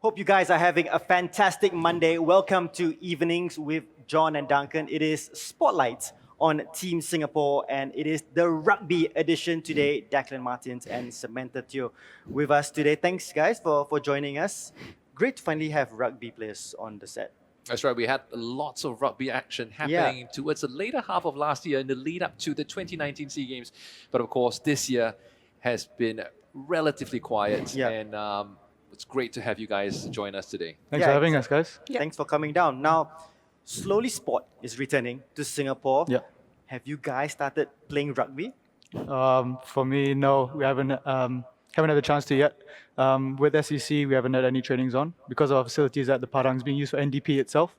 Hope you guys are having a fantastic Monday. Welcome to Evenings with John and Duncan. It is Spotlights on Team Singapore, and it is the rugby edition today. DECLAN Martens and Samantha Teo with us today. Thanks, guys, for joining us. Great to finally have rugby players on the set. That's right, we had lots of rugby action happening towards the later half of last year in the lead up to the 2019 SEA Games. But of course, this year has been relatively quiet, and it's great to have you guys join us today. Thanks for having us, guys. Thanks for coming down. Now, slowly sport is returning to Singapore. Have you guys started playing rugby? For me, no, we haven't had the chance to yet. With SEC, we haven't had any trainings on because our facilities at the Padang is being used for NDP itself.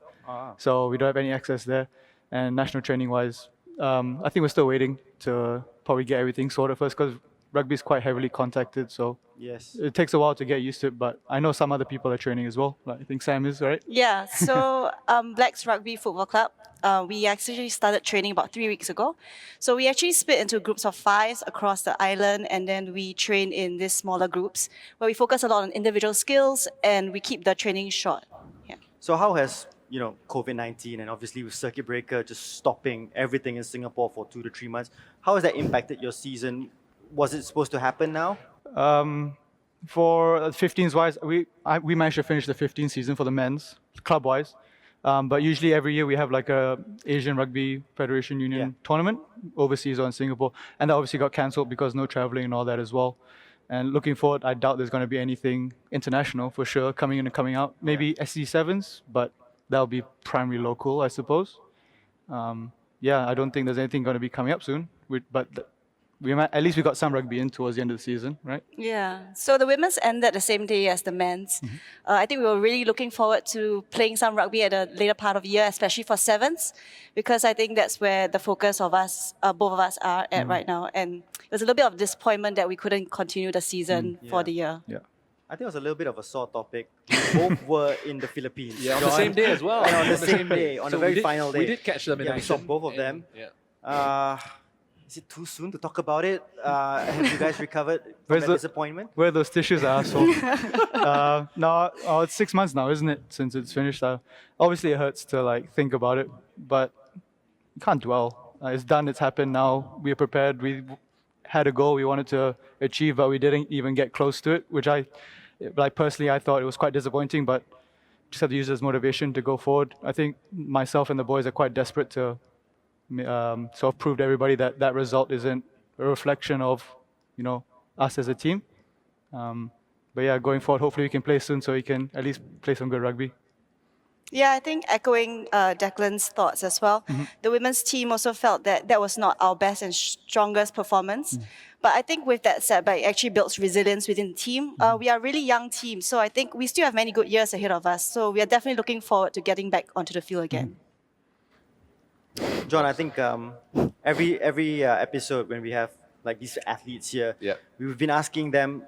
So we don't have any access there. And national training-wise, I think we're still waiting to probably get everything sorted first because rugby is quite heavily contacted, so it takes a while to get used to it, but I know some other people are training as well. Like, I think Sam is, right? Yeah, so Blacks Rugby Football Club, we actually started training about 3 weeks ago. So we actually split into groups of 5 across the island, and then we train in these smaller groups where we focus a lot on individual skills and we keep the training short. So how has COVID-19 and obviously with circuit breaker just stopping everything in Singapore for 2 to 3 months, how has that impacted your season? Was it supposed to happen now? For 15s wise, we managed to finish the 15 season for the men's, club wise. But usually every year we have like a Asian Rugby Federation Union tournament overseas or in Singapore. And that obviously got cancelled because no traveling and all that as well. And looking forward, I doubt there's going to be anything international for sure coming in and coming out. Maybe HSBC Sevens, but that'll be primarily local, I suppose. I don't think there's anything going to be coming up soon. At least we got some rugby in towards the end of the season, right? Yeah, so the women's ended the same day as the men's. I think we were really looking forward to playing some rugby at the later part of the year, especially for sevens, because I think that's where the focus of us, both of us are at right now. And it was a little bit of disappointment that we couldn't continue the season for the year. I think it was a little bit of a sore topic. Both were in the Philippines. On the same day as well. And on the same day, on the very final day. We did catch them in I saw both of them. Is it too soon to talk about it? Have you guys recovered from that disappointment? Where those tissues are, so... no, it's 6 months now, isn't it, since it's finished? Obviously, it hurts to think about it, but you can't dwell. It's done, it's happened now. We're prepared. We had a goal we wanted to achieve, but we didn't even get close to it, which personally, I thought it was quite disappointing, but just have to use it as motivation to go forward. I think myself and the boys are quite desperate to sort of prove to everybody that that result isn't a reflection of, us as a team. But yeah, going forward, hopefully we can play soon so we can at least play some good rugby. Yeah, I think echoing Declan's thoughts as well. The women's team also felt that that was not our best and strongest performance. But I think with that setback, it actually builds resilience within the team. We are a really young team, so I think we still have many good years ahead of us. So we are definitely looking forward to getting back onto the field again. John, I think every episode when we have these athletes here, we've been asking them,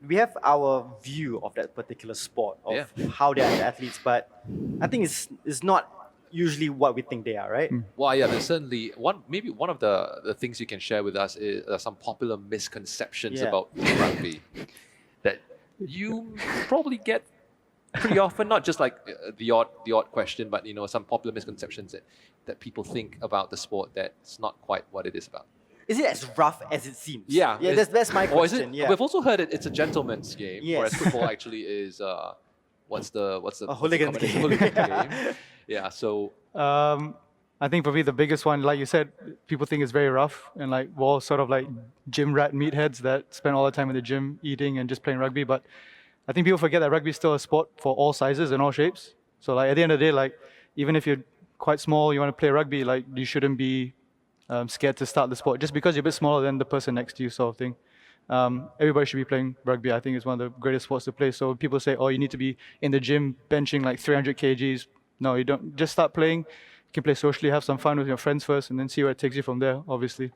we have our view of that particular sport, of how they are as athletes, but I think it's not usually what we think they are, right? Well, yeah, there's certainly maybe one of the things you can share with us is some popular misconceptions about rugby that you probably get pretty often, not just the odd question, but some popular misconceptions that people think about the sport that's not quite what it is about. Is it as rough as it seems? Yeah, that's my question. We've also heard it's a gentleman's game, whereas football actually is what's the hooligan's game. Hooligan game. Yeah, so I think for me the biggest one, like you said, people think it's very rough and we're all sort of gym rat meatheads that spend all the time in the gym eating and just playing rugby. But I think people forget that rugby is still a sport for all sizes and all shapes. So at the end of the day, even if you're quite small, you want to play rugby, you shouldn't be scared to start the sport just because you're a bit smaller than the person next to you, sort of thing. Everybody should be playing rugby. I think it's one of the greatest sports to play. So people say, oh, you need to be in the gym benching 300 kgs. No, you don't. Just start playing. You can play socially, have some fun with your friends first, and then see where it takes you from there, obviously.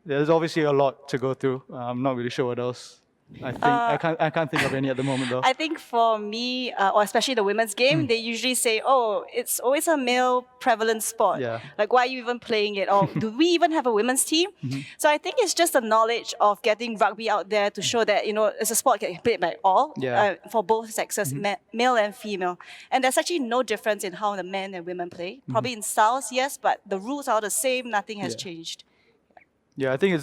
There's obviously a lot to go through. I'm not really sure what else I can't think of any at the moment though. I think for me, or especially the women's game, they usually say, "Oh, it's always a male prevalent sport. Yeah. Like, why are you even playing it? Or do we even have a women's team?" So I think it's just the knowledge of getting rugby out there to show that it's a sport that can be played by all, Yeah. for both sexes, male and female. And there's actually no difference in how the men and women play. Probably in styles, yes, but the rules are the same. Nothing has changed. Yeah, I think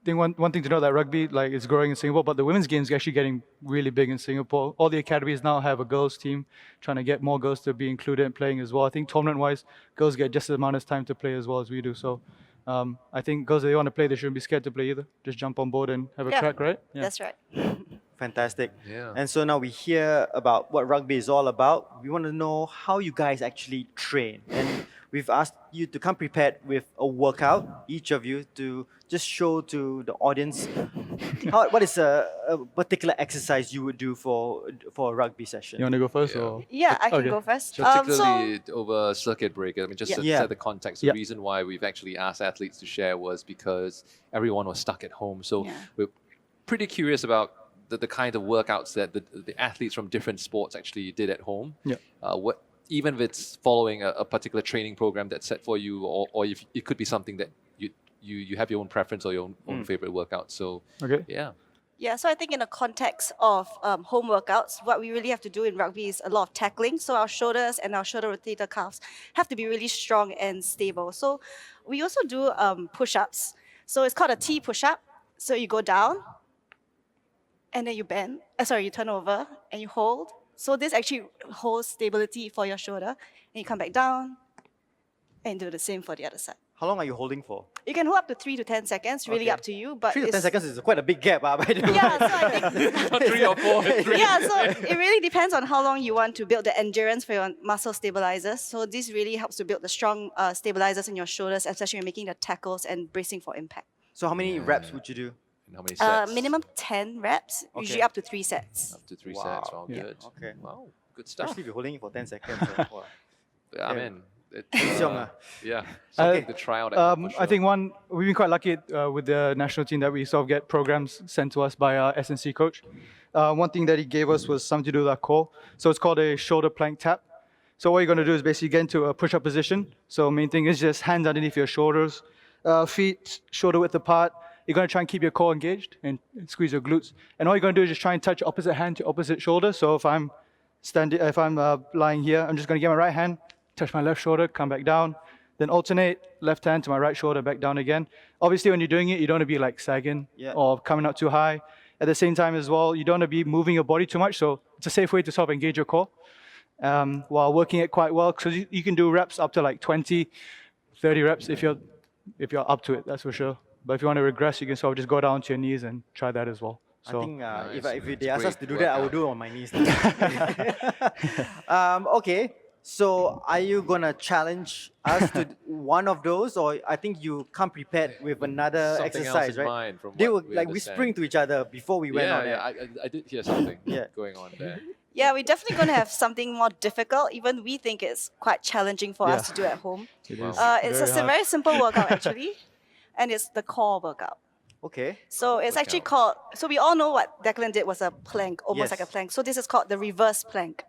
one thing to know that rugby is growing in Singapore, but the women's game is actually getting really big in Singapore. All the academies now have a girls team, trying to get more girls to be included in playing as well. I think tournament-wise, girls get just as amount of time to play as well as we do. So I think girls, if they want to play, they shouldn't be scared to play either. Just jump on board and have a crack, right? Yeah. That's right. Fantastic. Yeah. And so now we hear about what rugby is all about. We want to know how you guys actually train. And we've asked you to come prepared with a workout, each of you, to just show to the audience what is a particular exercise you would do for a rugby session. You want to go first? Yeah. Or? Yeah, I can Okay. go first. Particularly over circuit breaker. I mean, just to Yeah. set the context, the Yeah. reason why we've actually asked athletes to share was because everyone was stuck at home. So Yeah. we're pretty curious about the kind of workouts that the athletes from different sports actually did at home. Yeah. Even if it's following a particular training program that's set for you, or if it could be something that you have your own preference or your own favorite workout. So Okay. yeah. Yeah, so I think in the context of home workouts, what we really have to do in rugby is a lot of tackling. So our shoulders and our shoulder rotator cuffs have to be really strong and stable. So we also do push-ups. So it's called a T push-up. So you go down, and then you bend. You turn over and you hold. So this actually holds stability for your shoulder. And you come back down and do the same for the other side. How long are you holding for? You can hold up to 3 to 10 seconds, really Okay. up to you. But 3 to 10 it's- seconds is quite a big gap, by the way. Yeah, so I think Not 3 or 4. yeah, so it really depends on how long you want to build the endurance for your muscle stabilizers. So this really helps to build the strong stabilizers in your shoulders, especially when making the tackles and bracing for impact. So how many reps would you do? And how many sets? Minimum 10 reps, usually up to 3 sets. Up to 3 sets. Wow, Yeah. good. Okay. Wow, good stuff. Especially if you're holding it for 10 seconds. Wow. I mean, it's, Yeong, yeah, something to try out. For sure. I think we've been quite lucky with the national team that we sort of get programs sent to us by our S&C coach. One thing that he gave us was something to do with our core. So it's called a shoulder plank tap. So what you're going to do is basically get into a push-up position. So main thing is just hands underneath your shoulders, feet shoulder width apart. You're going to try and keep your core engaged and squeeze your glutes. And all you're going to do is just try and touch opposite hand to opposite shoulder. So if I'm lying here, I'm just going to get my right hand, touch my left shoulder, come back down, then alternate left hand to my right shoulder, back down again. Obviously, when you're doing it, you don't want to be like sagging or coming up too high. At the same time as well, you don't want to be moving your body too much. So it's a safe way to sort of engage your core while working it quite well. Because you can do reps up to like 20, 30 reps if you're up to it, that's for sure. But if you want to regress, you can sort of just go down to your knees and try that as well. So, I think Nice. if they It's ask us to great do that, I will workout. do it on my knees. Okay, so are you going to challenge us to one of those? Or I think you come prepared with another Something else exercise, in right? mind from They what were we like understand. whispering to each other before we went on Yeah, it. I did hear something Yeah. going on there. Yeah, we're definitely going to have something more difficult. Even we think it's quite challenging for us to do at home. it Wow. is It's very a hard. very simple workout actually, and it's the core workout. Okay. So it's actually called, so we all know what Declan did was a plank, almost Yes. like a plank. So this is called the reverse plank.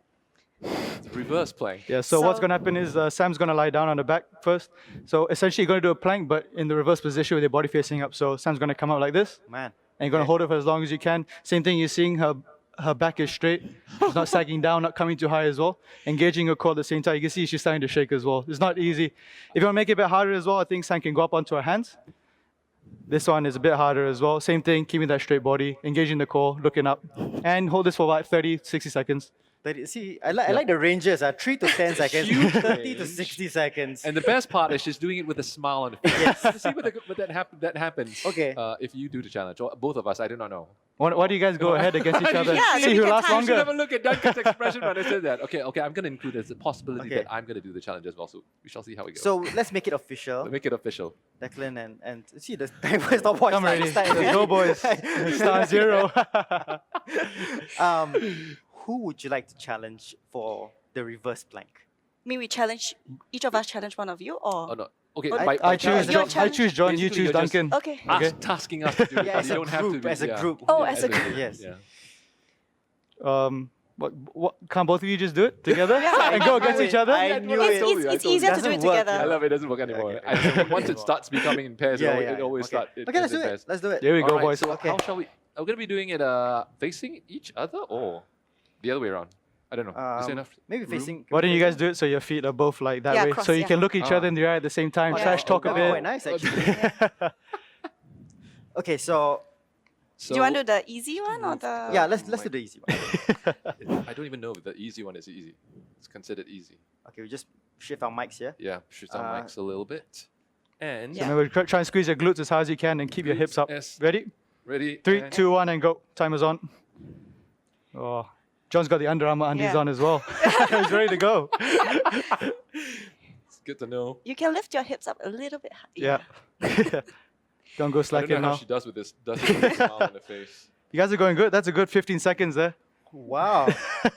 Reverse plank. Yeah, so what's So- going to happen is Sam's going to lie down on the back first. So essentially, you're going to do a plank, but in the reverse position with your body facing up. So Sam's going to come out like this, Man. and you're going to hold it for as long as you can. Same thing, you're seeing her back is straight. She's not sagging down, not coming too high as well. Engaging her core at the same time. You can see she's starting to shake as well. It's not easy. If you want to make it a bit harder as well, I think Sam can go up onto her hands. This one is a bit harder as well. Same thing, keeping that straight body, engaging the core, looking up, and hold this for about 30, 60 seconds. See, I like the ranges. 3 to 10 seconds, Huge 30 to range. 60 seconds. And the best part is she's doing it with a smile on her face. See what that happens. Okay. If you do the challenge, or both of us, I do not know. Why do you guys go ahead against each other? Yeah, See then who we can lasts time. You should have a longer. look at Duncan's expression when I said that. Okay, I'm going to include as a possibility Okay. that I'm going to do the challenge as well. So we shall see how we go. So let's make it official. Make it official. Declan and see the timer stopwatch. Come ready. starts. Let's go, boys. Star zero. Who would you like to challenge for the reverse plank? Me, we challenge, each of us challenge one of you, or? Oh no. Okay. Oh, I choose Your John. I choose John. You Basically, choose you're just- Duncan. Okay. Tasking us to do it. Yeah, but as you a don't have group, to. as a yeah. group. Oh, Yeah, as a group. Yes. Yeah. What? Can't both of you just do it together Yeah. and go against each other? I knew it. It's easier to do it Doesn't work, together. I love it. It doesn't work anymore. Okay. I think once it starts becoming in pairs, Yeah, it yeah, always okay. starts. Okay, let's do it. Let's do it. There we go, Alright, boys. So Okay. how shall we? Are we going to be doing it facing each other or the other way around? I don't know. Is there enough? Maybe room? facing. Why don't you guys do it so your feet are both like that Yeah, way, cross, so you yeah. can look each other in the eye at the same time, Yeah. trash talk a That'd be bit. quite nice, actually. Okay, so So Do you want to do the easy one or the? yeah, let's do the easy one. I don't even know if the easy one is easy. It's considered easy. Okay, we just shift our mics here. Yeah, shift our mics a little bit. And Yeah. Remember, try and squeeze your glutes as hard as you can and keep your hips up. Yes. Ready? ready? 3, and 2, 1, and go. Timer's on. Oh, John's got the Under Armour undies Yeah. on as well. He's ready to go. It's good to know. You can lift your hips up a little bit higher. Yeah. Don't go I slack don't in know how now. she does with this. Does it with a smile on the face. You guys are going good. That's a good 15 seconds there. Wow.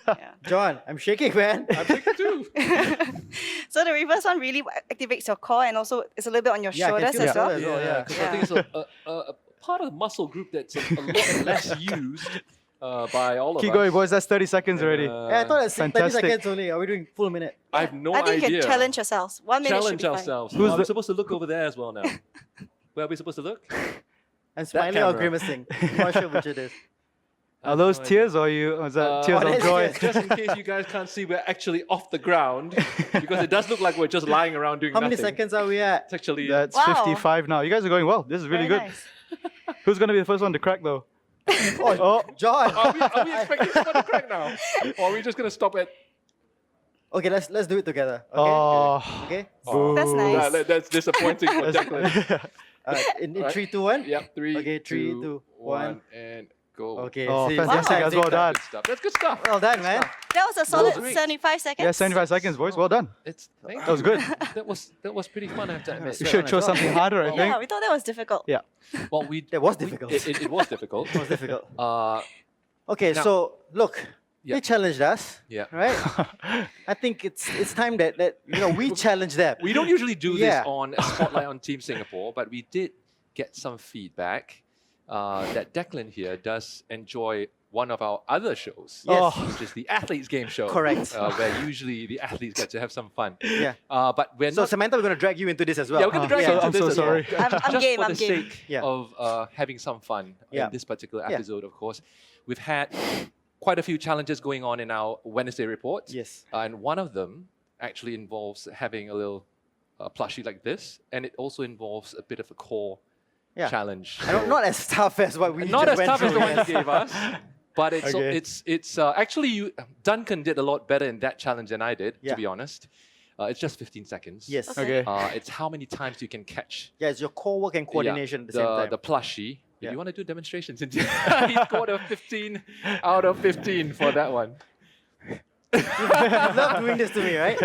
Yeah. John, I'm shaking, man. I'm thinking too. So the reverse one really activates your core and also it's a little bit on your Yeah, I can shoulders feel as the well. shoulders. well, yeah. because I think it's a part of the muscle group that's a lot less used by all of us. Keep going, boys. That's 30 seconds already. Yeah, I thought it's 30 Fantastic. seconds only. Are we doing full minute? I have no I think idea. you can challenge yourselves. 1 minute should Challenge be fine. ourselves. Who's Are we the- supposed to look over there as well now? Where are we supposed to look? I'm smiling or camera. grimacing. I'm not sure which it is. Are those no tears or you? Or is that tears Oh, of that's joy? tears. Just in case you guys can't see, we're actually off the ground because it does look like we're just lying around doing How nothing. many seconds are we at? It's actually That's Wow. 55 now. You guys are going well. This is really Very good. nice. Who's going to be the first one to crack though? Oh, John. Are we expecting someone to crack now? Or are we just gonna stop at? Okay, let's do it together. Okay. Oh, Okay. boo. That's nice. That's disappointing for Declan. In Alright. 3, 2, 1. Yep, 3, Okay, 3, 2, 2, 1, and go. Okay. Oh, see, fantastic. same time, That's same well time. done. Good stuff. That's good stuff. Well done, man. That was a solid great. 75 seconds. Yeah, 75 seconds, boys. Well done. That was good. That was pretty fun, I have to admit. You should chose something harder, I Yeah, think. we thought that was difficult. Yeah. Well, we That was difficult. It was difficult. It was difficult. Uh, Okay, Now- so look, Yeah. they challenged us, yeah. right? I think it's time that we challenge them. We don't usually do Yeah. this on Spotlight on Team Singapore, but we did get some feedback that Declan here does enjoy one of our other shows, Yes. which is the Athletes Game Show. Correct. Where usually the athletes get to have some fun. Yeah. But we're So not. Samantha, we're gonna drag you into this as well. Yeah, we're going to drag so- you into I'm this so as well. sorry. I'm Just game, for I'm the game. sake Yeah. of having some fun Yeah. in this particular Yeah. episode, of course. We've had quite a few challenges going on in our Wednesday reports. Yes. And one of them actually involves having a little plushie like this, and it also involves a bit of a core Yeah. challenge. I don't, not as tough as what we Not just as went tough as through, the one yes. you gave us, but Okay. it's actually Duncan did a lot better in that challenge than I did, Yeah. to be honest. It's just 15 seconds. Yes. Okay. Okay. It's how many times you can catch Yeah, it's your core work and coordination at the same time. the plushie. Yeah. If you want to do demonstrations, he scored a 15 out of 15 for that one. You love doing this to me, right?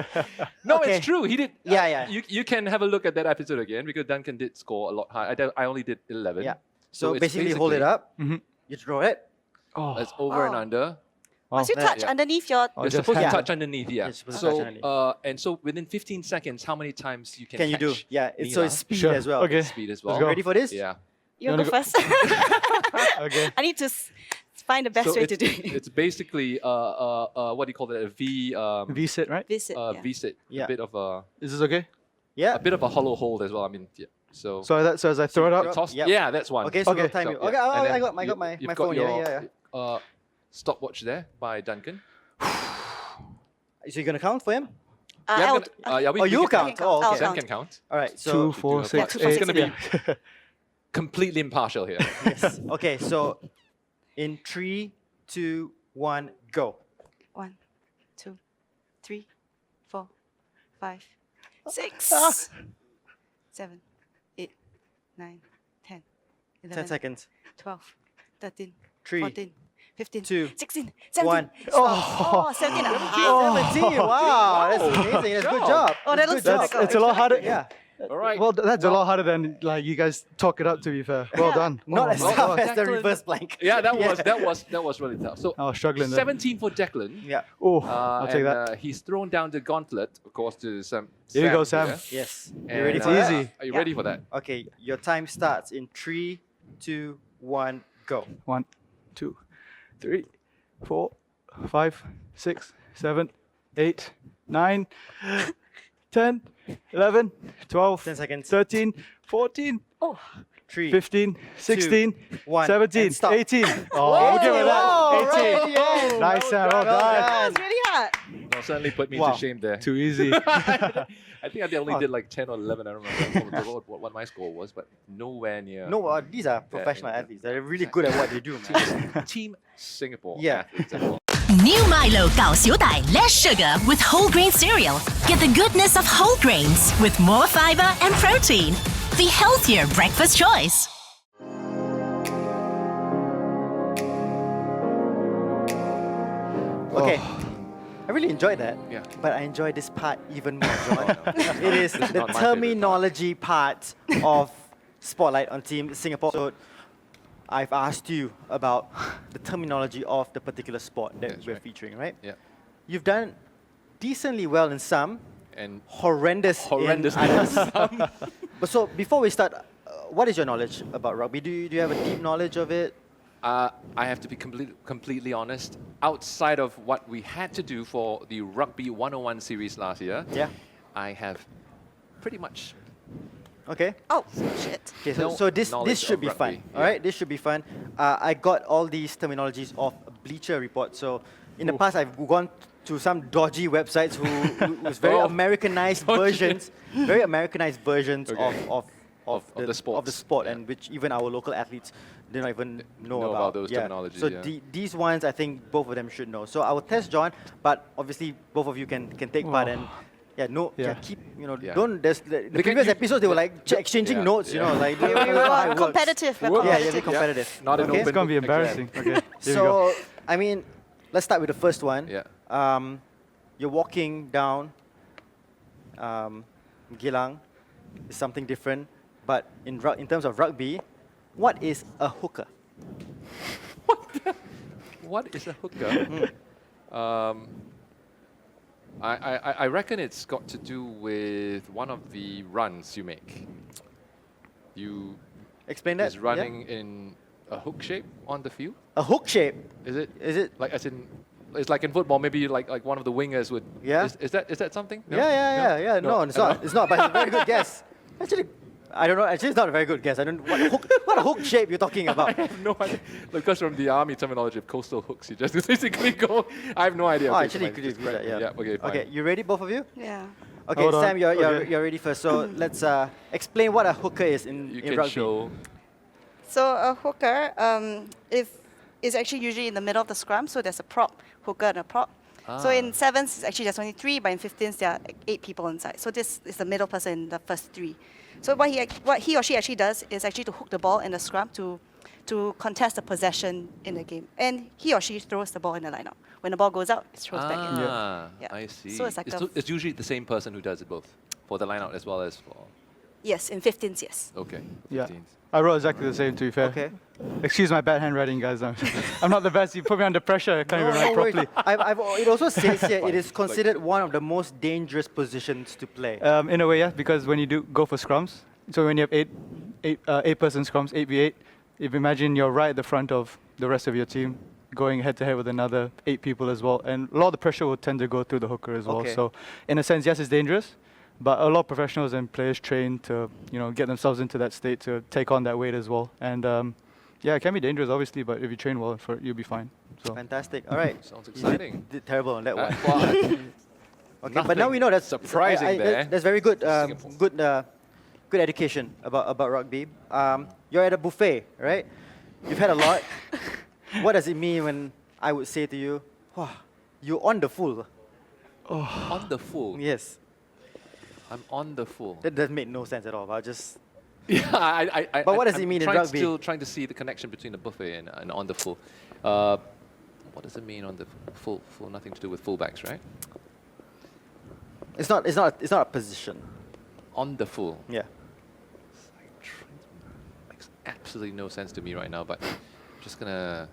No, Okay. it's true. He did. Yeah, yeah. You can have a look at that episode again because Duncan did score a lot higher. I only did 11. Yeah. So So it's basically, hold it basically- up. Mhm. You throw it. Oh, It's over and Wow. under. Once you Yeah. touch Yeah. underneath your... Oh, You're just supposed to hand. touch underneath, yeah. You're supposed to So, touch underneath. and so within 15 seconds, how many times you can Can you do? catch Yeah. So Mila? it's speed Sure. as well. Okay. Speed as Let's well. go. Ready for this? Yeah. You wanna go go- first. okay. I need to find the best So way to it's, do it. it's basically what do you call that? A V V-sit, right? Visit. yeah. V sit. Yeah. A bit of Is this okay? Yeah. a bit of a hollow hold as well. I mean, yeah. So So as I throw it up, toss. Yep. Yeah, that's one. Okay, so Okay. we'll time you. So, Okay, yeah. And I then got my you've my got phone here. your, Yeah. Stopwatch there by Duncan. So you're gonna count for him? Yeah, I'll- I'm gonna- yeah, Oh, you can count. count. Oh, I'll okay. Sam count. can count. All right. 2, So 4, 6, 2, 4, 8. 6, gonna be- Completely impartial here. yes. Okay. So in 3, 2, 1, go. 1, 2, 3, 4, 5, 6, 7, 8, 9, 10, 10 11, seconds. 12, 13, 3, 14, 15, 2, 16, 17. 1. Oh, 17 and a half. 17. Wow, that's amazing. That's a good job. Oh, that looks Good job. difficult. It's a lot harder. Yeah. All right. Well, that's a lot harder than like you guys talk it up. To be fair, well done. Not Oh as my tough God. as the Declan- reverse blank. yeah, that was really tough. So I was struggling there. 17 for Declan. Yeah. Oh, I'll take and, that. he's thrown down the gauntlet, of course, to Sam. Here you go, Sam. here. Yes. You And, ready for It's that? easy. Are you Yeah. ready for that? Okay, your time starts in 3, 2, 1, go. 1, 2, 3, 4, 5, 6, 7, 8, 9, 10, 11, 12, 10 seconds. 13, 14, 3, 15, 16, 1, 17, and stop. 18. Oh, look at that. 18. Right, yes. Nice, Sam. Well Well done. done. It's really hard. No, certainly put me Wow. to shame there. Too easy. I think I only did like 10 or 11. I don't remember what my score was, but nowhere near. No, these are professional yeah. athletes. They're really good at what they do, man. Team Singapore. Yeah. athletes as well. New Milo 搞小弟 less sugar with whole grain cereal. Get the goodness of whole grains with more fiber and protein. The healthier breakfast choice. Okay. I really enjoyed that. Yeah. But I enjoy this part even more, John. It is This is the not my favorite part. terminology part of Spotlight on Team Singapore. So I've asked you about the terminology of the particular sport that That's we're right. featuring, right? Yeah. You've done decently well in some, And horrendous horrendous. in others. But so before we start, what is your knowledge about rugby? Do you have a deep knowledge of it? I have to be completely honest. Outside of what we had to do for the Rugby 101 series last year, Yeah. I have pretty much Okay. Oh, shit. Okay, so, No so this knowledge should of be fun. rugby, All yeah. right, this should be fun. I got all these terminologies off Bleacher Report. So in the past, I've gone to some dodgy websites who's very Oh. Americanized Dodgy. versions, very Americanized versions Okay. of the sports. sport, Yeah. and which even our local athletes did not even know Know about. about those terminologies, So yeah. these ones, I think both of them should know. So I will test John, but obviously both of you can take part and. Yeah, Yeah. keep, Yeah. don't, there's the They can previous use- episods, they were like exchanging Yeah, notes, you yeah. know, like, We that's not how it were works. competitive. We're Whoa. Yeah, competitive. yeah, be competitive. Not an Okay. It's open going to be book exam. embarrassing. Okay, here we go. So, I mean, let's start with the first one. Yeah. You're walking down Gilang. It's something different, but in terms of rugby, what is a hooker? What is a hooker? I reckon it's got to do with one of the runs you make. You Explain that. is running in a hook shape on the field. Yeah? A hook shape. Is it? Is it? Like as in, it's like in football. Maybe like one of the wingers would. Yeah. Is that something? No? Yeah. No, it's not. It's not. But it's a very good guess. Actually, I don't know. Actually, it's not a very good guess. I don't. What a hook shape you're talking I about? have no idea. Because from the army terminology of coastal hooks, you just basically go. I have no idea. Oh, Okay, actually, fine, could just do correct that. me. Yeah. Okay. Fine. Okay. You ready, both of you? Yeah. Okay, Hold on. Sam, you're Okay. ready first. So let's explain what a hooker is in You can rugby. show. So a hooker is actually usually in the middle of the scrum. So there's a prop, hooker and a prop. So Ah. in sevens, actually there's only 3, but in 15s there are 8 people inside. So this is the middle person in the first 3. So what he or she actually does is actually to hook the ball in the scrum to contest the possession in the game. And he or she throws the ball in the lineup. When the ball goes out, it's thrown back in. Ah, Yeah. I see. So it's like it's usually the same person who does it both, for the line out as well as for. Yes, in 15s, yes. Okay. Yeah. 15s. I wrote exactly the same, to be fair. Okay. Excuse my bad handwriting, guys. I'm not the best. You put me under pressure. I can't even write worries. properly. It also says here it Fine. is considered one of the most dangerous positions to play. In a way, yeah, because when you do go for scrums, so when you have eight-person scrums, 8v8, if you imagine you're right at the front of the rest of your team, going head-to-head with another 8 people as well, and a lot of the pressure will tend to go through the hooker as well. Okay. So in a sense, yes, it's dangerous, but a lot of professionals and players train to get themselves into that state to take on that weight as well. And yeah, it can be dangerous, obviously, but if you train well for it, you'll be fine. So Fantastic. All right. Sounds You exciting. did terrible on that one. Well, Okay, but now we know that's surprising there. That's very good. Singapore. Good education about rugby. You're at a buffet, right? You've had a lot. What does it mean when I would say to you, "Wow, you're on the full"? on the full. Yes, I'm on the full. that does make no sense at all. But I'll just Yeah, I. But what does it I'm mean in trying- rugby? Still trying to see the connection between the buffet and on the full. What does it mean on the full? Full, nothing to do with fullbacks, right? it's not a position. on the full. Yeah. Makes absolutely no sense to me right now, but I'm just gonna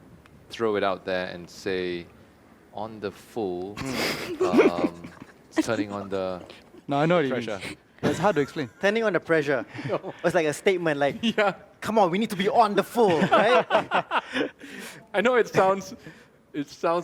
throw it out there and say, on the full, it's turning on the No, I know what you pressure. mean. It's hard to explain. Turning on the pressure. It's like a statement like, Yeah, come on, we need to be on the full, right? I know it sounds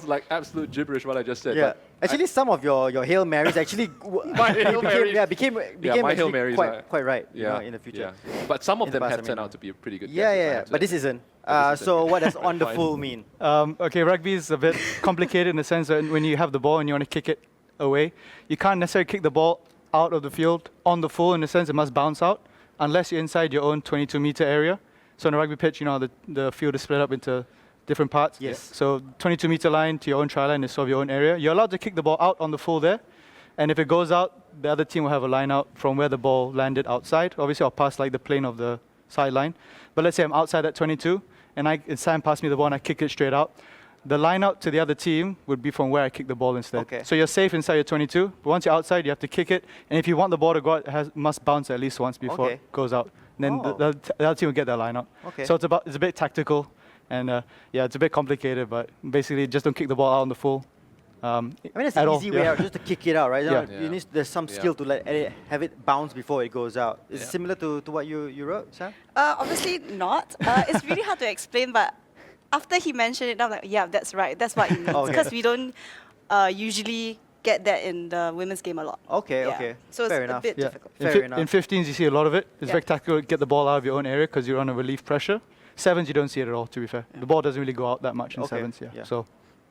like absolute gibberish what I just said. Yeah. But Actually, some of your Hail Marys actually My Hail Marys. became my actually Hail Marys are- quite right you yeah, know, in the future. yeah. But some of In the them past, have I turned mean. out to be a pretty good. Yeah, guesses, I yeah, yeah. have to But this admit. isn't. But this isn't. So what does on the Fine. full mean? Okay, rugby is a bit complicated in the sense that when you have the ball and you want to kick it away, you can't necessarily kick the ball out of the field on the full in the sense it must bounce out unless you're inside your own 22-meter area. So on a rugby pitch, you know, the field is split up into different parts. Yes. So 22-meter line to your own try line is sort of your own area. You're allowed to kick the ball out on the full there. And if it goes out, the other team will have a line out from where the ball landed outside. Obviously, I'll pass like the plane of the sideline. But let's say I'm outside at 22, and Sam passed me the ball and I kick it straight out. The line out to the other team would be from where I kick the ball instead. Okay. So you're safe inside your 22, but once you're outside, you have to kick it. And if you want the ball to go out, it must bounce at least once before Okay. it goes out. And then Oh. the other team will get their line out. Okay. So it's a bit tactical, and yeah, it's a bit complicated, but basically just don't kick the ball out on the full. I mean, it's at an all, easy way yeah. out, just to kick it out, right? Yeah. You need, there's some Yeah. skill to have it bounce before it goes out. Is it Yeah. similar to what you wrote, Sam? Obviously not. It's really hard to explain, but after he mentioned it, I'm like, yeah, that's right. That's what it means. Okay. Because we don't usually get that in the women's game a lot. Okay, Yeah. okay. So it's Fair a enough. bit Yeah. difficult. Fair In enough. 15s, you see a lot of it. It's Yeah. very tactical to get the ball out of your own area because you're under relief pressure. Sevens, you don't see it at all, to be fair. The ball doesn't really go out that much in Okay, sevens, yeah. yeah. So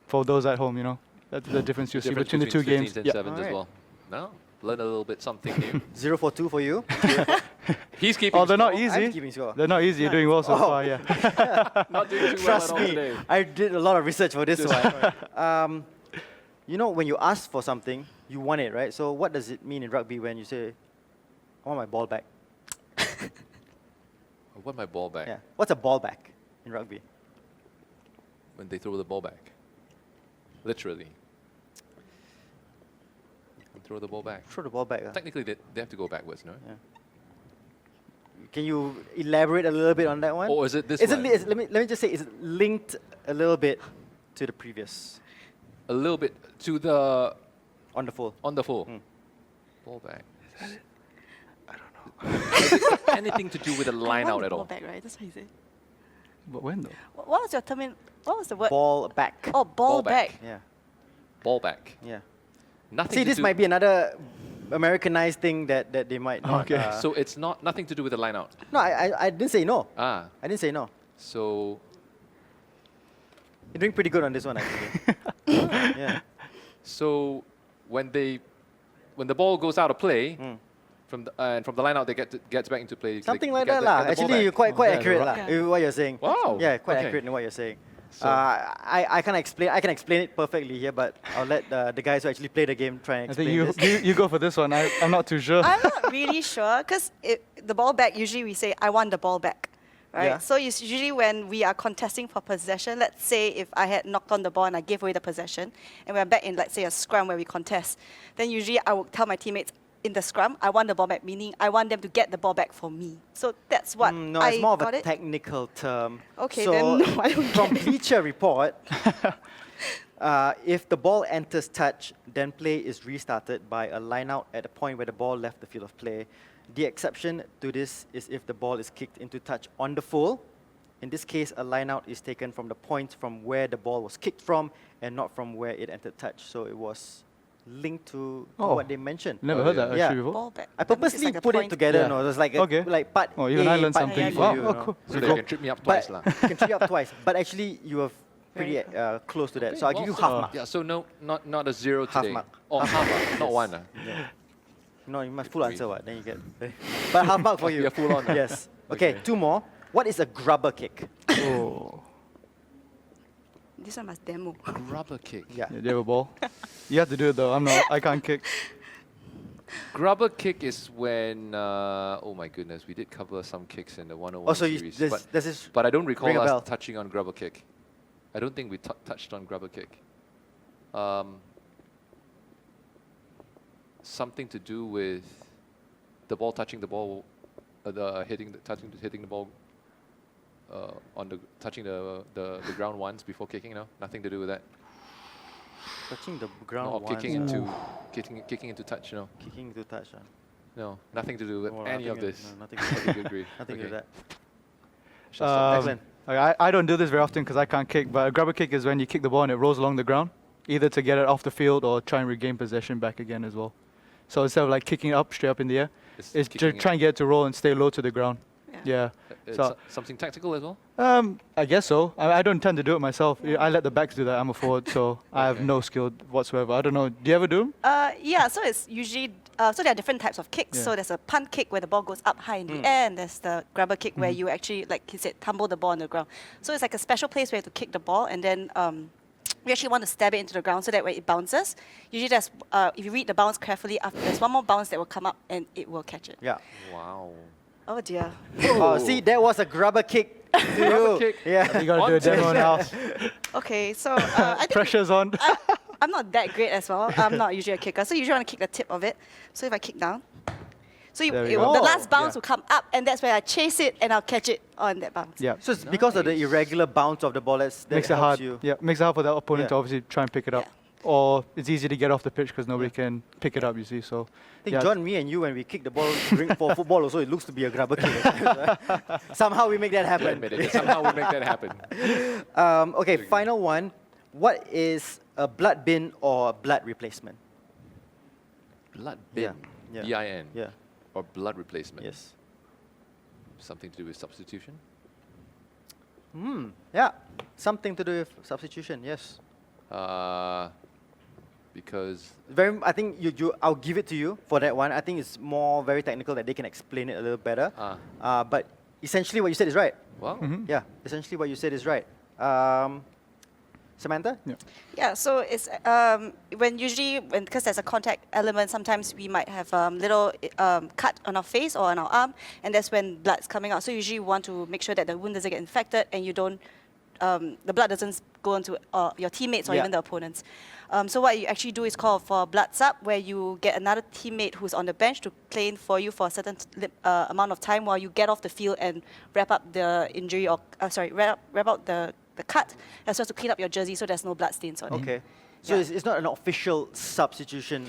for those at home, you know, that's the difference you see Difference between the two games. 15s and Yeah. 7s as Alright. well. No, learn a little bit something new. 0 for 2 for you. He's keeping. Oh, they're not score. I'm easy. keeping score. They're not easy. You're doing well so Oh. far, yeah. Not doing too well Trust at all me, today. I did a lot of research for this one. You know, when you ask for something, you want it, right? So what does it mean in rugby when you say, I want my ball back? I want my ball back Yeah. What's a ball back in rugby? when they throw the ball back. Literally. Throw the ball back. Throw the ball back. Technically, they have to go backwards, no? Yeah. Can you elaborate a little bit on that one? Or is it this Is it one? let me just say, is it linked a little bit to the previous A little bit to the on the full? on the full. Mm. Ball back. I don't know. Anything to do with a line out at all? Back, right? That's what you said. But when though? What was your term? What was the word? Ball back. Oh, ball Ball back. back. Yeah. Ball back. Yeah. Nothing. See, to this do might be another Americanized thing that they might not. Okay. So it's nothing to do with the line out. No, I didn't say no. Ah. I didn't say no. So You're doing pretty good on this one, actually. Yeah. so when the ball goes out of play. Mm. From the line out, they gets back into play. Something they like get that, the- lah. get the ball Actually, back. you're quite yeah, accurate, right. lah. Yeah. In what you're saying. Wow. Yeah, quite Okay. accurate in what you're saying. So- I can explain it perfectly here, but I'll let the guys who actually play the game try and I explain think this. you go for this one. I'm not too sure. I'm not really sure because the ball back, usually we say, I want the ball back. Right? Yeah. So it's usually when we are contesting for possession, let's say if I had knocked on the ball and I gave away the possession, and we're back in, let's say, a scrum where we contest, then usually I would tell my teammates in the scrum, I want the ball back, meaning I want them to get the ball back for me. So that's what No, I it's more of got a it. technical term. Okay, so then no, I don't from get it. Bleacher Report, if the ball enters touch, then play is restarted by a line out at the point where the ball left the field of play. The exception to this is if the ball is kicked into touch on the full. In this case, a line out is taken from the point from where the ball was kicked from and not from where it entered touch. So it was linked to Oh. what they mentioned. Never Oh, heard yeah. that Yeah. actually before. Ball back. I That means it's purposely like a put it point. together. Yeah. No, it was like Okay. like part Oh, even A, I learned part something. B for Wow. you, Oh, you know. cool. So Pretty they cool. can trip me up But twice, lah. can trip you up twice. But actually, you were pretty close to that. Okay, So I'll give you well, half so- mark. Yeah, so no, not a 0 Half today. mark. Oh, half mark, not one. No, you must full Agree. answer what? Then you get. But half mark for you. Yeah, full on. Yes. Okay, two more. What is a grubber kick? Oh. This one must demo. Grubber kick. Yeah. Yeah, do you have a ball? You have to do it though. I can't kick. Grubber kick is when, oh my goodness, we did cover some kicks in the 101 Oh, so series. there's this. but I don't recall ring a bell. us touching on grubber kick. I don't think we touched on grubber kick. Something to do with the ball touching the ball, hitting the ball touching the ground once before kicking. No, nothing to do with that. Touching the ground Or once. kicking into touch. No, Kicking into touch. no, nothing to do with No, any nothing of to- this. no, nothing I think you agree. Nothing to do Okay. that. Shall stop. Declan. I don't do this very often because I can't kick, but a grubber kick is when you kick the ball and it rolls along the ground, either to get it off the field or try and regain possession back again as well. So instead of like kicking it up straight up in the air, It's it's kicking just try and get it to roll and stay low to the ground. Yeah. It's So- something tactical as well. I guess so. I don't tend to do it myself. I let the backs do that. I'm a forward, so I have Okay. no skill whatsoever. I don't know. Do you ever do 'em? Yeah, so it's usually, so there are different types of kicks. Yeah. So there's a punt kick where the ball goes up high in the air, and there's the grubber kick where you actually, like he said, tumble the ball on the ground. So it's like a special place where you have to kick the ball, and then we actually want to stab it into the ground so that when it bounces, usually there's, if you read the bounce carefully, after there's one more bounce that will come up and it will catch it. Yeah. Wow. Oh dear. Oh, see, that was a grubber kick to you. Grubber kick. Yeah. You gotta do a demo now. Okay, so I think Pressure's on. I'm not that great as well. I'm not usually a kicker, so you usually want to kick the tip of it. So if I kick down, so There we the go. last bounce Yeah. will come up, and that's where I chase it and I'll catch it on that bounce. Yeah. So it's because of the irregular bounce of the ball that Makes it helps hard. you. Yeah, makes it hard for the opponent to Yeah. obviously try and pick it up. Yeah. Or it's easy to get off the pitch because nobody can pick it up, you see. So, I think yeah. John, me and you, when we kick the ball for football also, it looks to be a grubber kick. Somehow we make that You happen. admit it. Somehow we make that happen. Okay, final one. What is a blood bin or a blood replacement? Blood bin. Yeah. B-I-N. Yeah. Or blood replacement. Yes. Something to do with substitution. Yeah. Something to do with substitution. Yes. Because I think I'll give it to you for that one. I think it's more very technical that they can explain it a little better. But essentially what you said is right. well, Yeah, essentially what you said is right. Samantha? Yeah. Yeah, so it's because there's a contact element, sometimes we might have little cut on our face or on our arm, and that's when blood's coming out. So usually we want to make sure that the wound doesn't get infected and you don't, the blood doesn't go into your teammates or Yeah. even the opponents. So what you actually do is called for blood sub, where you get another teammate who's on the bench to play in for you for a certain amount of time while you get off the field and wrap up the injury or wrap up the cut, as well as to clean up your jersey so there's no blood stains on it. Okay. So Yeah. it's not an official substitution.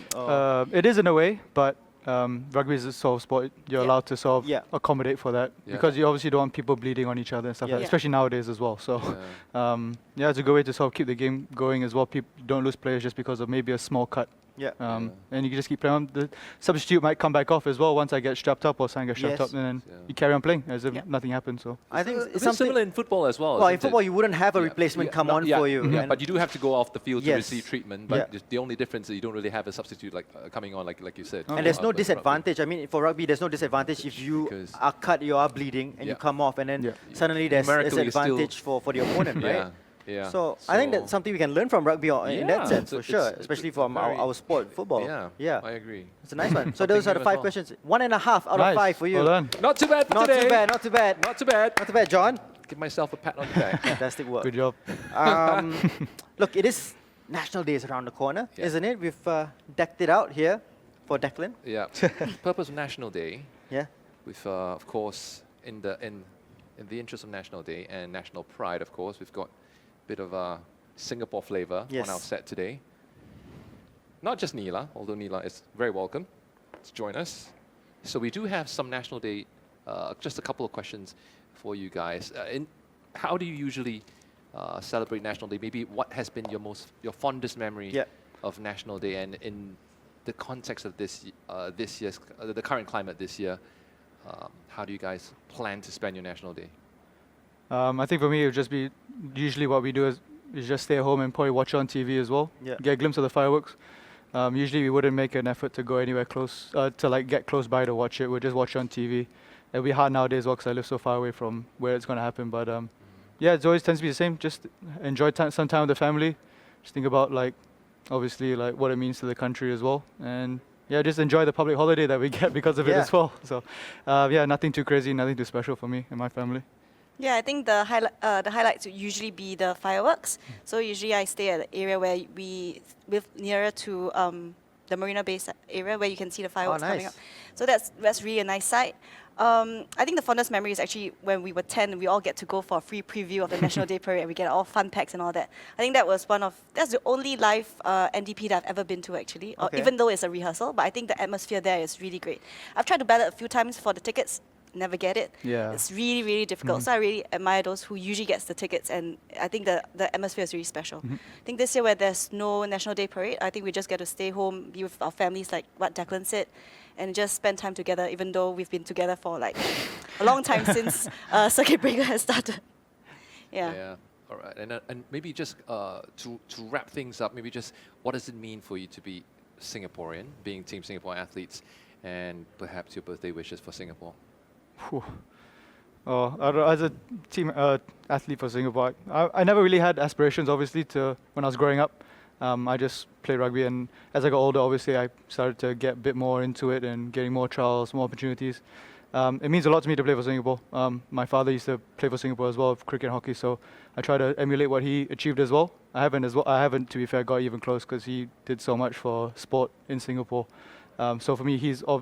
It is in a way, but rugby is a sort of sport. You're Yeah. allowed to sort of Yeah. accommodate for that Yeah. because you obviously don't want people bleeding on each other and stuff Yeah. like that, especially nowadays as well. So, yeah, it's a good way to sort of keep the game going as well. People don't lose players just because of maybe a small cut. Yeah. And you can just keep playing on. The substitute might come back off as well once I get strapped up or someone gets strapped Yes. up, and then Yeah. you carry on playing as if Yeah. nothing happened. So, I think a it's bit something similar in football as well. Well, in isn't football, it? you wouldn't have a Yeah, replacement come no, on yeah, for you. Yeah, and- but you do have to go off the field to Yes. receive treatment. Yeah. But the only difference is you don't really have a substitute like coming on, like you said. And there's no But rugby- disadvantage. I mean, for rugby, there's no disadvantage if you Because- are cut, you are bleeding, and you Yeah. come off, and then Yeah. suddenly there's Numerically, it's still- advantage for the opponent, right? Yeah, yeah. So I think that's something we can learn from rugby in that Yeah, sense, for it's- sure, it's especially from very- our sport, football. Yeah, Yeah. I agree. It's a nice one. So Something those are the new as 5 well. questions. 1.5 out of nice. 5 for you. Well done. Not too bad for Not today. too bad, not too bad. Not too bad. Not too bad, John. Give myself a pat on the back. Fantastic work. Good job. Look, it is National Day is around the corner, Yeah. isn't it? We've decked it out here for Declan. Yeah. Purpose of National Day, Yeah. with of course in the interest of National Day and national pride, of course, we've got a bit of a Singapore flavor Yes. on our set today. Not just Neela, although Neela is very welcome to join us. So we do have some National Day, just a couple of questions for you guys. How do you usually celebrate National Day? Maybe what has been your fondest memory Yeah. of National Day, and in the context of this year's the current climate this year, how do you guys plan to spend your National Day? I think for me, it would just be usually what we do is just stay at home and probably watch on TV as well. Yeah. Get a glimpse of the fireworks. Usually we wouldn't make an effort to go anywhere close, to like get close by to watch it. We'd just watch on TV. It'll be hard nowadays because I live so far away from where it's going to happen. But yeah, it always tends to be the same. Just enjoy some time with the family. Just think about like, obviously like what it means to the country as well. And yeah, just enjoy the public holiday that we get because of it Yeah. as well. So yeah, nothing too crazy, nothing too special for me and my family. Yeah, I think the highlights would usually be the fireworks. So usually I stay at the area where we live nearer to the Marina Bay area where you can see the fireworks coming up. nice. So that's really a nice sight. I think the fondest memory is actually when we were 10, we all get to go for a free preview of the National Day Parade and we get all fun packs and all that. I think that's the only live NDP that I've ever been to actually, Okay. even though it's a rehearsal, but I think the atmosphere there is really great. I've tried to ballot a few times for the tickets, never get it. Yeah. It's really, really difficult. So I really admire those who usually gets the tickets, and I think the atmosphere is really special. I think this year where there's no National Day Parade, I think we just get to stay home, be with our families like what Declan said, and just spend time together, even though we've been together for like a long time since circuit breaker has started. Yeah. All right. And maybe just to wrap things up, maybe just what does it mean for you to be Singaporean, being Team Singapore athletes, and perhaps your birthday wishes for Singapore? Whew. As a team athlete for Singapore, I never really had aspirations, obviously, to when I was growing up. I just played rugby, and as I got older, obviously, I started to get a bit more into it and getting more trials, more opportunities. It means a lot to me to play for Singapore. My father used to play for Singapore as well, cricket and hockey, so I try to emulate what he achieved as well. I haven't, to be fair, got even close because he did so much for sport in Singapore. So for me, he's a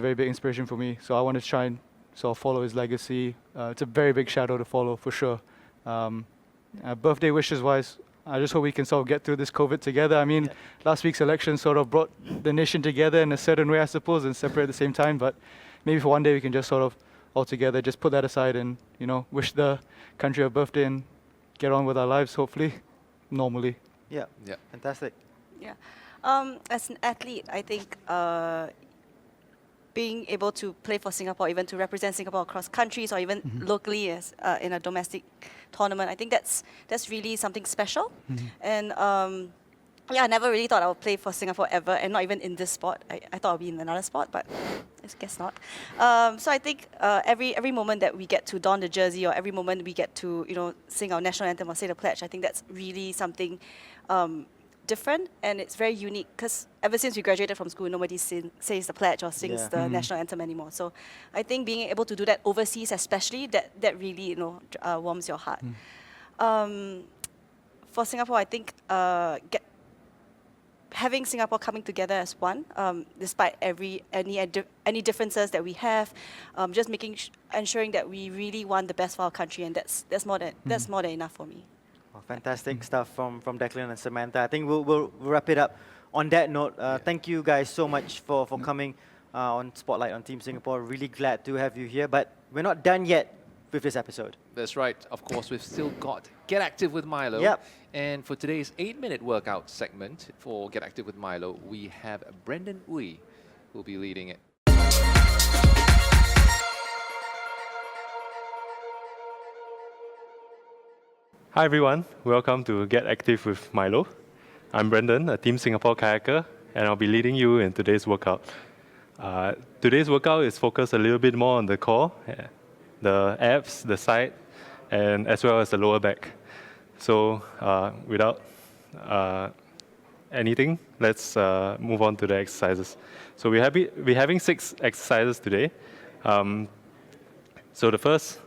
very big inspiration for me. So I want to try and sort of follow his legacy. It's a very big shadow to follow for sure. Birthday wishes wise, I just hope we can sort of get through this COVID together. I mean, last week's election sort of brought the nation together in a certain way, I suppose, and separate at the same time. But maybe for one day we can just sort of all together just put that aside and, wish the country a birthday and get on with our lives, hopefully, normally. Yeah. Yeah. Fantastic. Yeah. As an athlete, I think being able to play for Singapore, even to represent Singapore across countries or even locally as in a domestic tournament, I think that's really something special. And I never really thought I would play for Singapore ever, and not even in this sport. I thought I'd be in another sport, but I guess not. So I think every moment that we get to don the jersey, or every moment we get to sing our national anthem or say the pledge, I think that's really something different, and it's very unique because ever since we graduated from school, nobody says the pledge or sings the national anthem anymore. So I think being able to do that overseas, especially, that really warms your heart. For Singapore, I think having Singapore coming together as one, despite any differences that we have, just ensuring that we really want the best for our country, and that's more than enough for me. Well, fantastic stuff from Declan and Samantha. I think we'll wrap it up on that note. Thank you guys so much for coming on Spotlight on Team Singapore. Really glad to have you here, but we're not done yet with this episode. That's right. Of course, we've still got Get Active with Milo. Yep. And for today's 8-minute workout segment for Get Active with Milo, we have Brendan Uy who will be leading it. Hi everyone, welcome to Get Active with Milo. I'm Brendan, a Team Singapore kayaker, and I'll be leading you in today's workout. Today's workout is focused a little bit more on the core, the abs, the side, and as well as the lower back. So without anything, let's move on to the exercises. So we're having 6 exercises today. So the first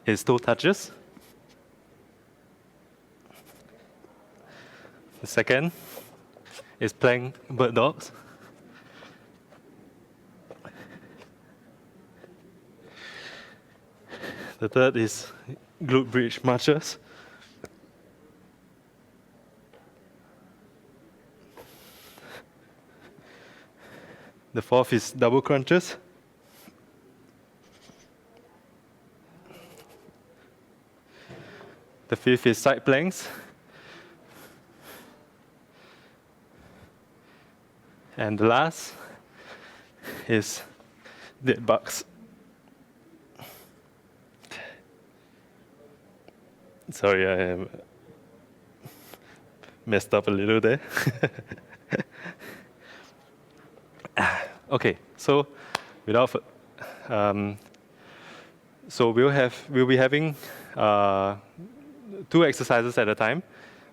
is toe touches. The second is plank bird dogs. The third is glute bridge marches. The fourth is double crunches. The fifth is side planks. And the last is dead bugs. Sorry, I messed up a little there. Okay, so we'll be having 2 exercises at a time,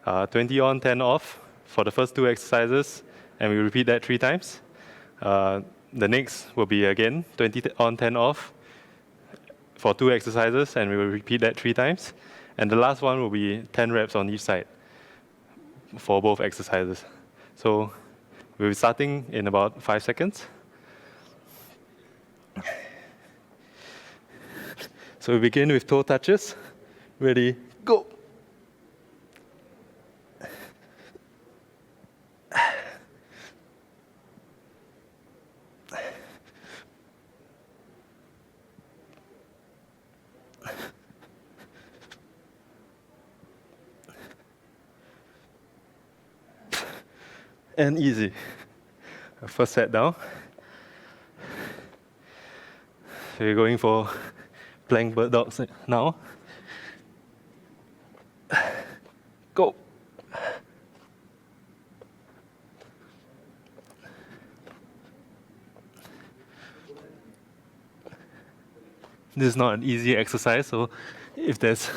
20 on, 10 off for the first 2 exercises, and we repeat that 3 times. The next will be again 20 on, 10 off for 2 exercises, and we will repeat that 3 times. And the last one will be 10 reps on each side for both exercises. So We'll be starting in about 5 seconds. So we begin with toe touches. Ready, go. And easy. First set down. So we're going for plank bird dogs now. Go. This is not an easy exercise, so if there's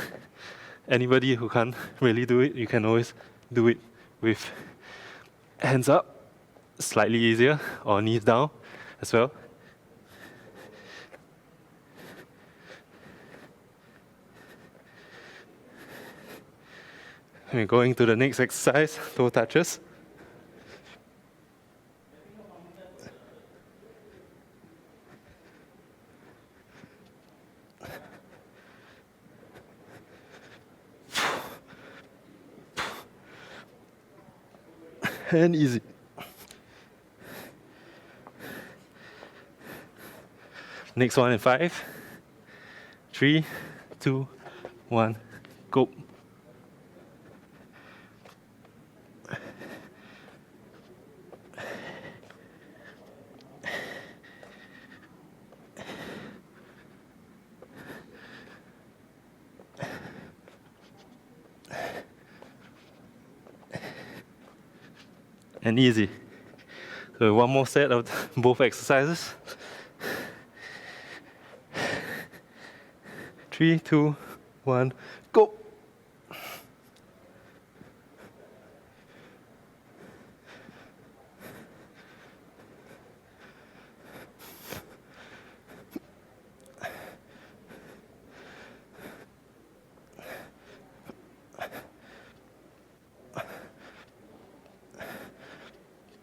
anybody who can't really do it, you can always do it with hands up, slightly easier, or knees down as well. We're going to the next exercise, toe touches. And easy. Next one in 5, 3, 2, 1, go. And easy. So one more set of both exercises. 3, 2, 1, go.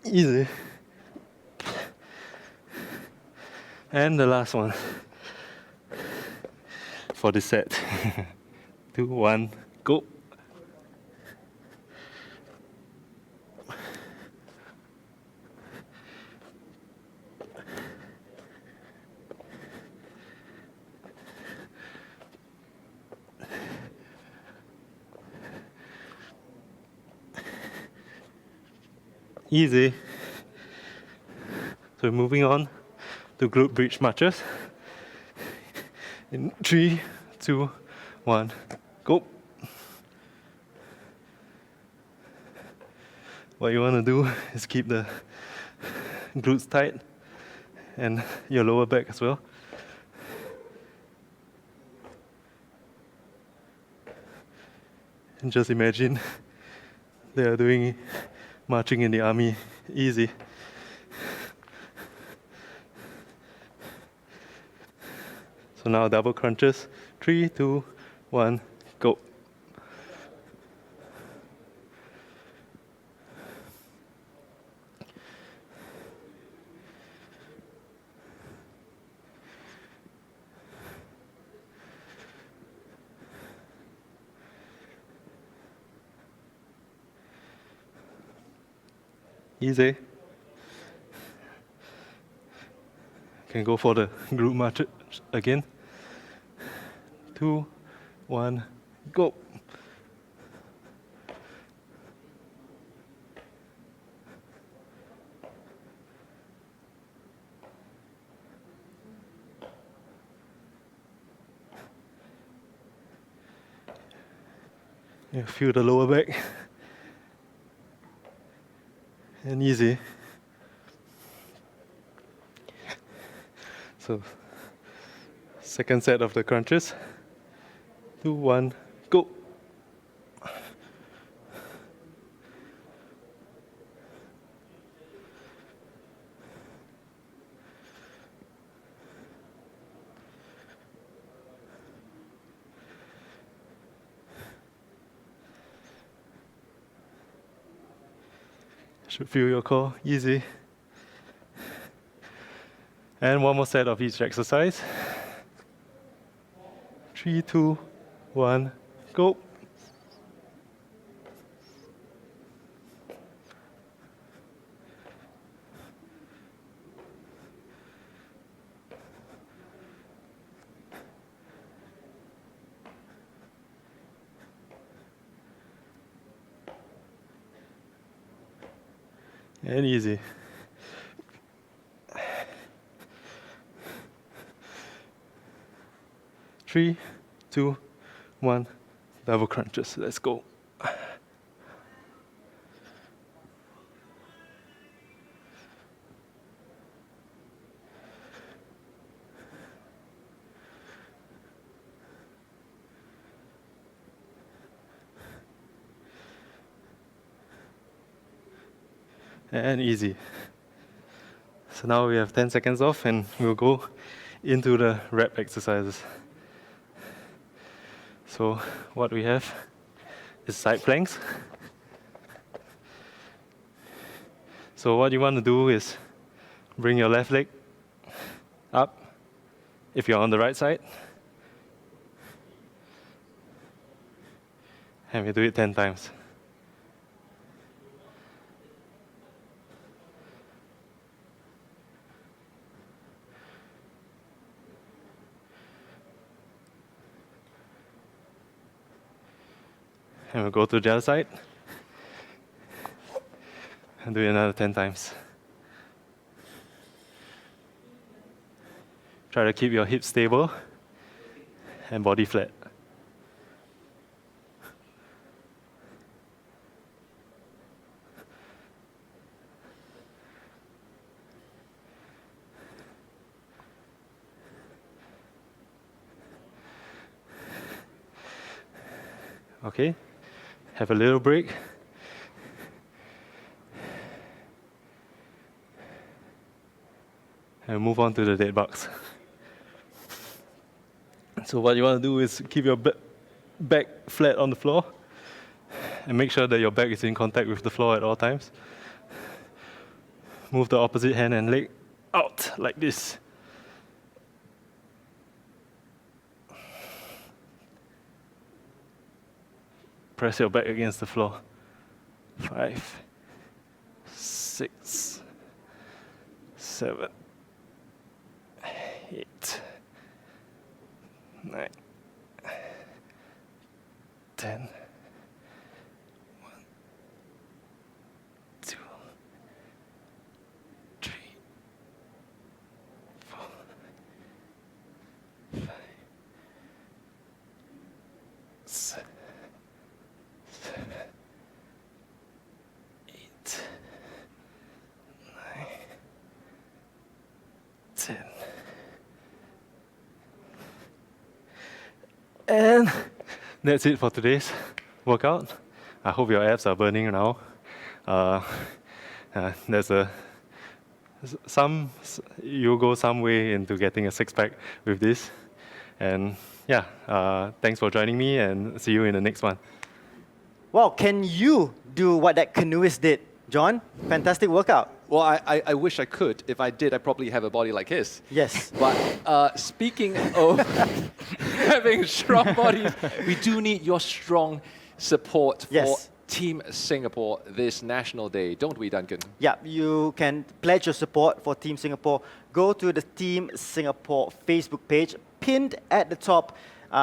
Easy. And the last one for this set. 2, 1, go. Easy. So moving on to glute bridge marches. In 3, 2, 1, go. What you want to do is keep the glutes tight and your lower back as well. And just imagine they are doing marching in the army. Easy. So now double crunches. 3, 2, 1, go. Easy. Can go for the glute march again. 2, 1, go. Yeah, feel the lower back. And easy. So, second set of the crunches. 2, 1, go. Should feel your core, easy. And one more set of each exercise. 3, 2, 1, go. And easy. Three, 2, 1, double crunches. Let's go. And easy. So now we have 10 seconds off and we'll go into the rep exercises. So what we have is side planks. So what you want to do is bring your left leg up if you're on the right side. And we do it 10 times. And we'll go to the other side and do it another 10 times. Try to keep your hips stable and body flat. Okay. Have a little break. And move on to the dead bugs. So what you want to do is keep your back flat on the floor and make sure that your back is in contact with the floor at all times. Move the opposite hand and leg out like this. Press your back against the floor. 5, 6, 7, 8, 9, 10. 1, 2, 3, 4, 5, 6. 10. And that's it for today's workout. I hope your abs are burning now. You'll go some way into getting a six-pack with this. And yeah, thanks for joining me and see you in the next one. Wow, can you do what that canoeist did, John? Fantastic workout. Well, I wish I could. If I did, I'd probably have a body like his. Yes. But speaking of having strong bodies, we do need your strong support for Team Singapore this National Day, don't we, Duncan? Yeah, you can pledge your support for Team Singapore. Go to the Team Singapore Facebook page. Pinned at the top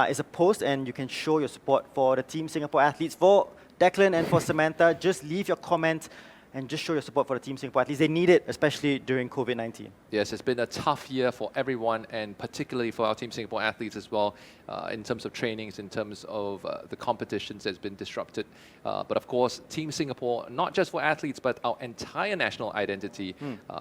is a post, and you can show your support for the Team Singapore athletes. For Declan and for Samantha, just leave your comment and just show your support for the Team Singapore athletes. They need it, especially during COVID-19. Yes, it's been a tough year for everyone, and particularly for our Team Singapore athletes as well, in terms of trainings, in terms of the competitions that's been disrupted. But of course, Team Singapore, not just for athletes, but our entire national identity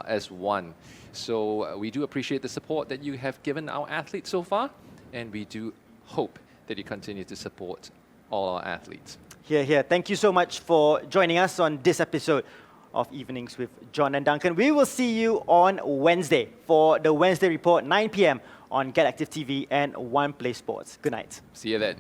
as one. So we do appreciate the support that you have given our athletes so far, and we do hope that you continue to support all our athletes. Here, here. Thank you so much for joining us on this episode of Evenings with John and Duncan. We will see you on Wednesday for the Wednesday Report, 9 p.m. on Get Active TV and One Play Sports. Good night. See you then.